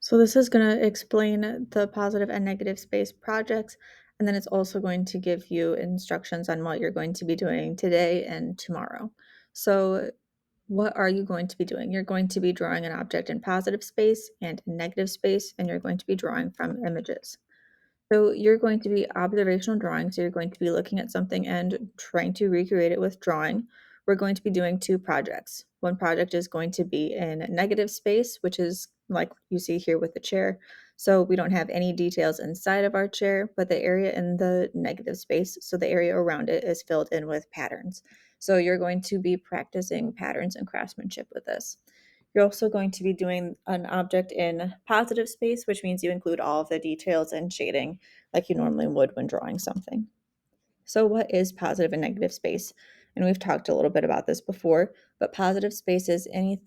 So this is going to explain the positive and negative space projects, and then it's also going to give you instructions on what you're going to be doing today and tomorrow. So what are you going to be doing? You're going to be drawing an object in positive space and in negative space, and you're going to be drawing from images. So you're going to be observational drawing. So you're going to be looking at something and trying to recreate it with drawing. We're going to be doing two projects. One project is going to be in negative space, which is like you see here with the chair. So we don't have any details inside of our chair, but the area in the negative space, so the area around it, is filled in with patterns. So you're going to be practicing patterns and craftsmanship with this. You're also going to be doing an object in positive space, which means you include all of the details and shading like you normally would when drawing something. So what is positive and negative space? And we've talked a little bit about this before, but positive space is any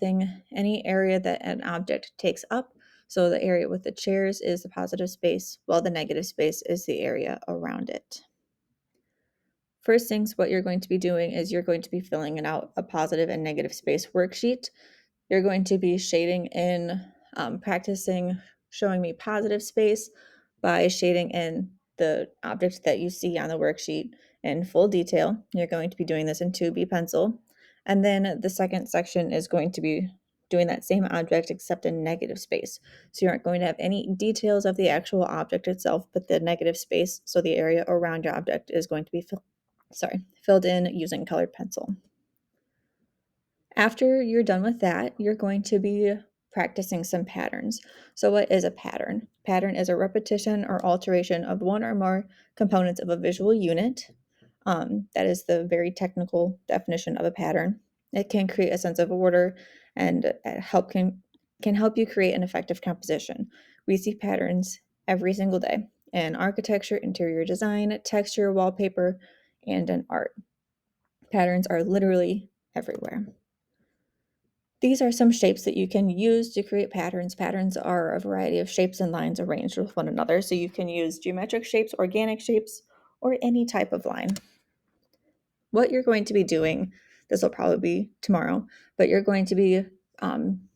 area that an object takes up. So the area with the chairs is the positive space, while the negative space is the area around it. First things, what you're going to be doing is you're going to be filling out a positive and negative space worksheet. You're going to be shading in, practicing showing me positive space by shading in the object that you see on the worksheet in full detail. You're going to be doing this in 2B pencil. And then the second section is going to be doing that same object except in negative space. So you aren't going to have any details of the actual object itself, but the negative space, so the area around your object, is going to be filled in using colored pencil. After you're done with that, you're going to be practicing some patterns. So what is a pattern? Pattern is a repetition or alteration of one or more components of a visual unit. That is the very technical definition of a pattern. It can create a sense of order and can help you create an effective composition. We see patterns every single day in architecture, interior design, texture, wallpaper, and in art. Patterns are literally everywhere. These are some shapes that you can use to create patterns. Patterns are a variety of shapes and lines arranged with one another, so you can use geometric shapes, organic shapes, or any type of line. What you're going to be doing, this will probably be tomorrow, but you're going to be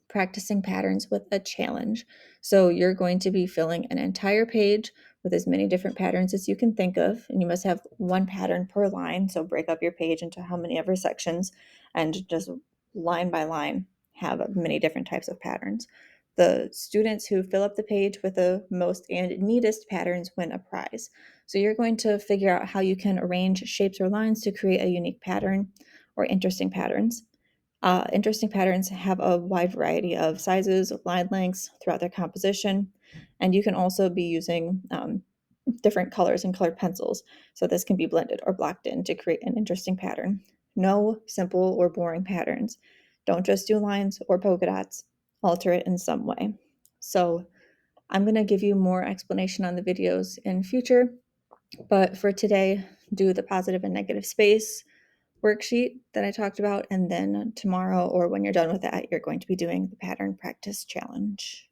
practicing patterns with a challenge. So you're going to be filling an entire page with as many different patterns as you can think of, and you must have one pattern per line. So break up your page into how many ever sections, and just line by line have many different types of patterns. The students who fill up the page with the most and neatest patterns win a prize. So you're going to figure out how you can arrange shapes or lines to create a unique pattern or interesting patterns. Interesting patterns have a wide variety of sizes, line lengths throughout their composition, and you can also be using different colors and colored pencils. So this can be blended or blocked in to create an interesting pattern. No simple or boring patterns. Don't just do lines or polka dots. Alter it in some way. So I'm going to give you more explanation on the videos in future, but for today, do the positive and negative space worksheet that I talked about, and then tomorrow, or when you're done with that, you're going to be doing the pattern practice challenge.